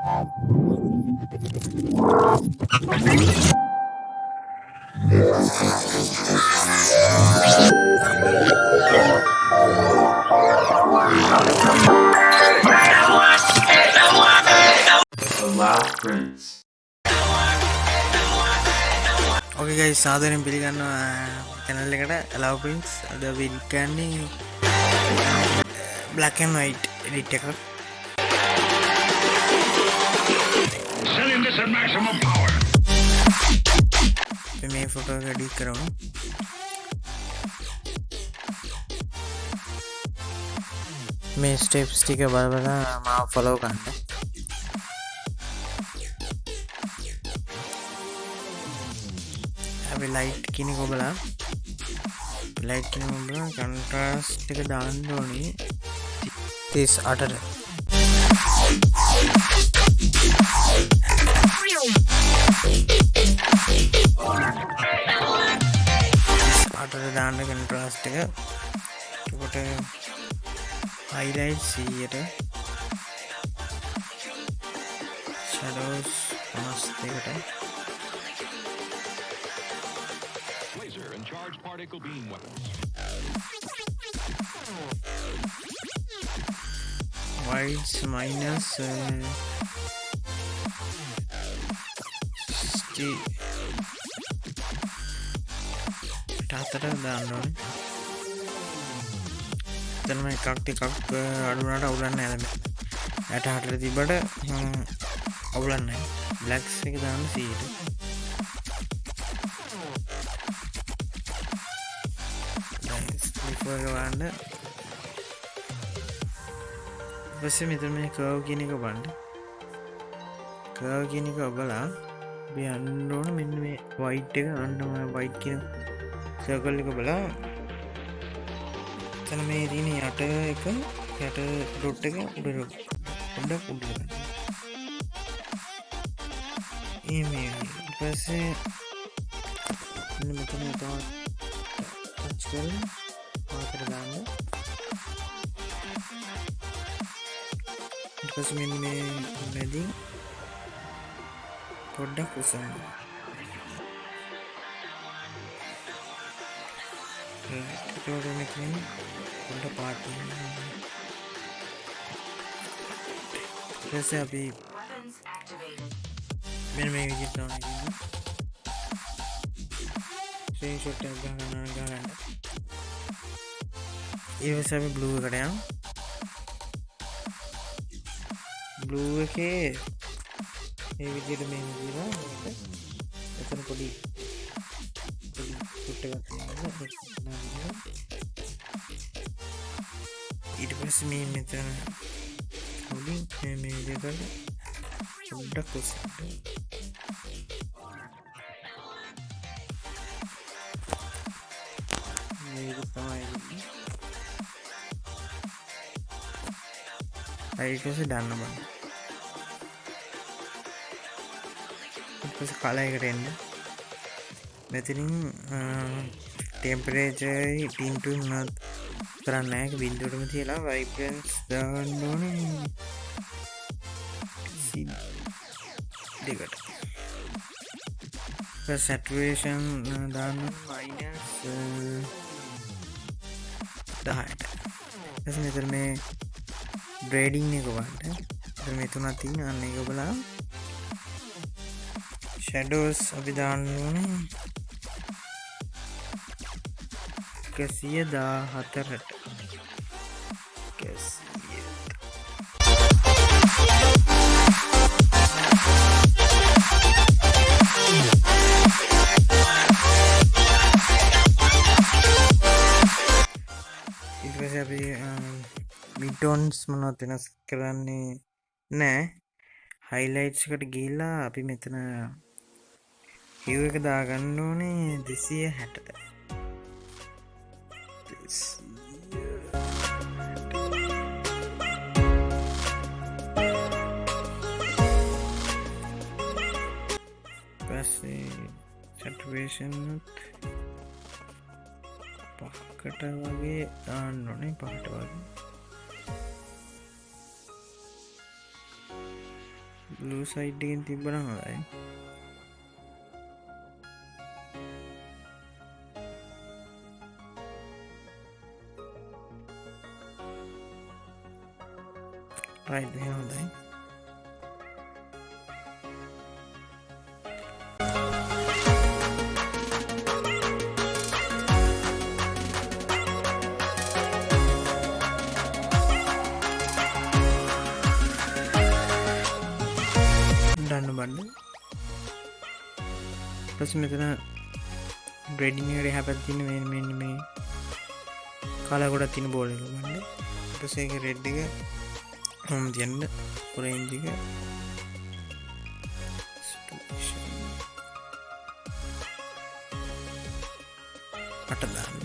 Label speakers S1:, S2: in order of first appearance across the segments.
S1: Okay guys, සාදරයෙන් පිළිගන්නවා channel එකට allow prints. අද අපි edit කරන්නේ black and white edit එකක්. Setting this at maximum power. මේ photo එක edit කරමු. මේ steps ටික බලලා මාව follow කරන්න. लाइट की को बोला लाइट की बोला कंट्रास्ट के दान दोनी this utter दान कंट्रास्ट के तो highlights here shadows मस्त है
S2: and charged particle beam weapons.
S1: Whites minus 60 තාතර දාන්න ඕනේ. එතන මේ එකක් ටිකක් අඩු වුණාට අවුලන්නේ නැහැ දැන්. යට හතර තිබ්බට අවුලන්නේ නැහැ. බ්ලැක්ස් එක දාන්න 100ට. වගවන්න පස්සේ මෙතන මේ කර්ව් කියන එක බලන්න. කර්ව් කියන එක ඔබලා අපි යන්න ඕන මෙන්න මේ white එක අන්න white කියන circle එක බලලා එතන මේ තියෙන යට එක යට dot එක උඩට පොඩ්ඩක් උඩට ගන්න. මේ ඊට පස්සේ මෙන්න මෙතන තවත් touch කරලා दान में प्रोडक्ट पार्ट वैसे अभी मैंने में विजिट ये वैसे अभी ब्लू करें हम ब्लू के ये विजिट में मिलेगा इतना पड़ी कुट्टे करते हैं इट बस में इतना अभी मैं जगह प्रोडक्ट को ये तमाम लाइट से डालना बंद ऊपर से काला एक रेंड बेहतरीन टेम्परेचर 18 to 9 करना है कि बिंदु में थी ला वाइब्रेंस दानों सी देखा पर सैचुरेशन दानों माइनस 10 ऐसे मेथड में ब्रेडिंग ने को बात है तो मैं तो ना तीन आने को बोला शेडोज अभी दानों कैसी है दा हाथर कैसी इस वजह अभी मिडटोन्स मनोते ना करने ने हाइलाइट्स कट गीला अभी मैं इतना ह्यू एक दागन्नों ने दिसी है हटता वैसे सैचुरेशन पकड़ा वागे आनों पकड़ा वागे blue side එකෙන් තිබ්බනම් හොඳයි. right එහෙනම් හොඳයි. දන්න බන්න පස්සේ මෙතන ග්‍රේඩින් එකට එහා පැත්තේ තියෙන මෙන්න මේ කලර් ගොඩක් තියෙන බෝල් එක ගන්න. ඊට පස්සේ ඒක රෙඩ් එක හොම් තියන්න ඔරෙන්ජ් එක අට දාන්න.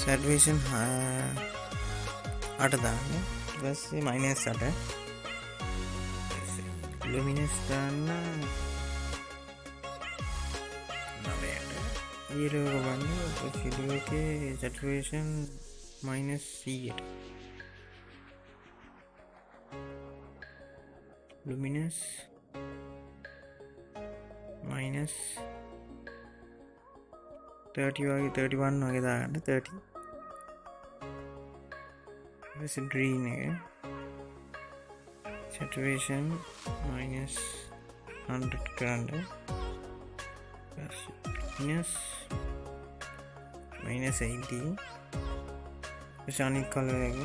S1: saturation 8 දාන්න. ඊට පස්සේ -8 luminance දාන්න 9ට. ඊළඟ ගමන් ෆිල්ම් එකේ saturation -100ට. luminance -30 වගේ 31 වගේ දාගන්න. 30 this green here saturation -100 කරන්න. -80 අනිත් කලර් එක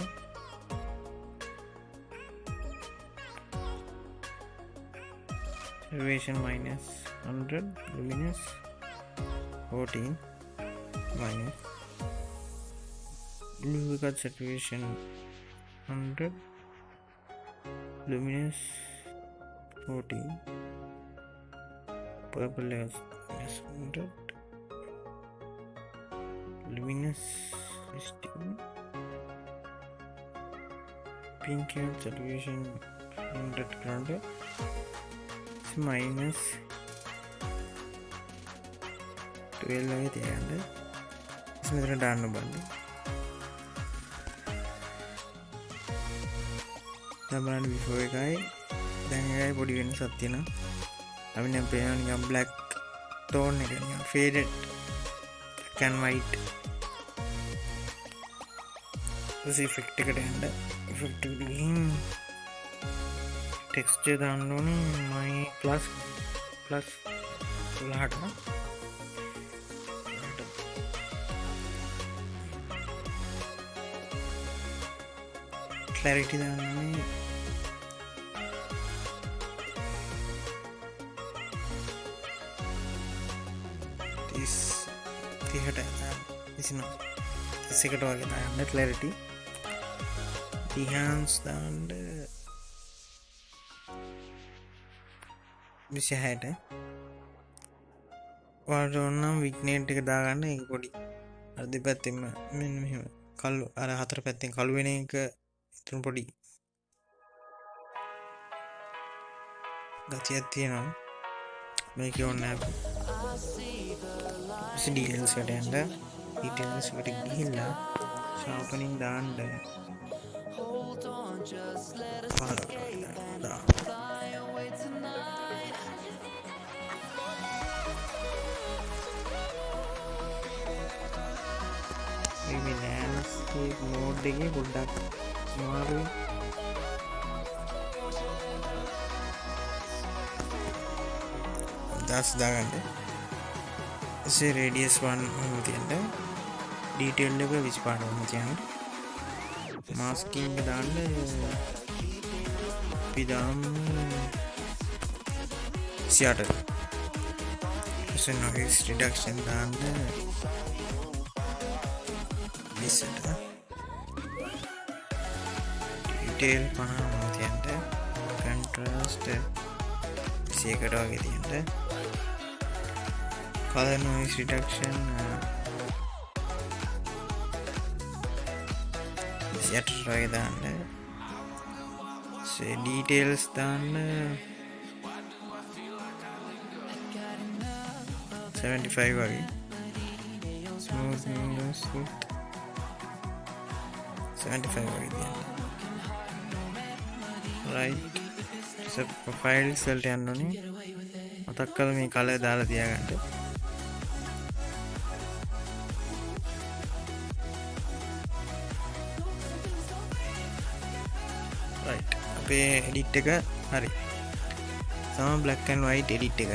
S1: saturation -100 luminance 14 minus blue got saturation 100 luminance 14 purple has -100 luminance 16 pink has saturation 100 කරන්න. minus 12 වගේ තියන්න. මෙතන දාන්න බලන්න. දැන් බලන්න before එකයි දැන් එකයි පොඩි වෙනසක් තියෙනවා. අපි නම් පේනවා නිකන් black tone එක නිකන් faded black and white. effect එකට යන්න. effect එකට ගිහින් texture දාන්න ඕනේ plus 12ට. clarity දාන්නේ 30ට 31ට වගේ දාන්න clarity. enhance දාන්න 26ට. ඔයාලට ඕන නම් විග්නේට් එක දාගන්න. ඒක පොඩි අර දෙපැත්තෙම මෙන්න මෙහෙම කළු අර හතර පැත්තෙන් කළු වෙන එක තුන පොඩි ගතියක් තියෙනවා. මේක ඕනේ නැහැ. details එකට යන්න. details එකට ගිහිල්ලා sharpening දාන්න. මේ landscape mode එකේ පොඩ්ඩක් අමාරුයි. දාස් දාගන්න. එසේ radius 1 වුණ තියන්න. detail එක 20 පාට වුණ තියන්න. masking එක දාන්න. අපි දාමු 28. එසේ noise reduction දාන්න. detail 50 තියන්න. contrast 100කට වගේ තියන්න. color noise reduction වගේ දාන්න. details දාන්න 75 වගේ. smooth 75 වගේ තියන්න. right. ෆයිල්ස් වලට යන්න ඕනේ. මතක් කරලා මේ කලර් දාලා තියාගන්න. right. අපේ edit එක හරි. සම black and white edit එක.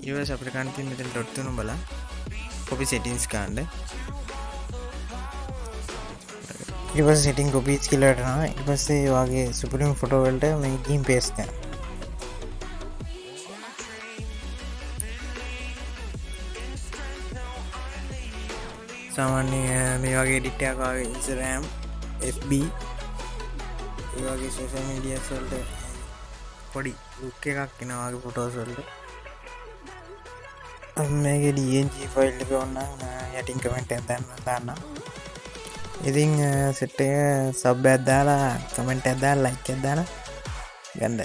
S1: ඊවස් අපිට ගන්න තියෙන මෙතන dot තුන බලන්න. copy settings ගන්න. ඊවස් setting copies කියලා යනවා. ඊපස්සේ වාගේ supreme photo වලට මේ ගිහින් paste කරන්න. සාමාන්‍ය මේ වගේ edit එකක් ආවේ Instagram, FB ඒ වගේ social media වලට පොඩි look එකක් එනවා වගේ photos වලට. මේකේ DNG file එක ඕනනම් යටින් comment එකක් දාන්න. ඉතින් set එක sub එකක් දාලා comment එකක් දාලා like එකක් දාලා ගන්න.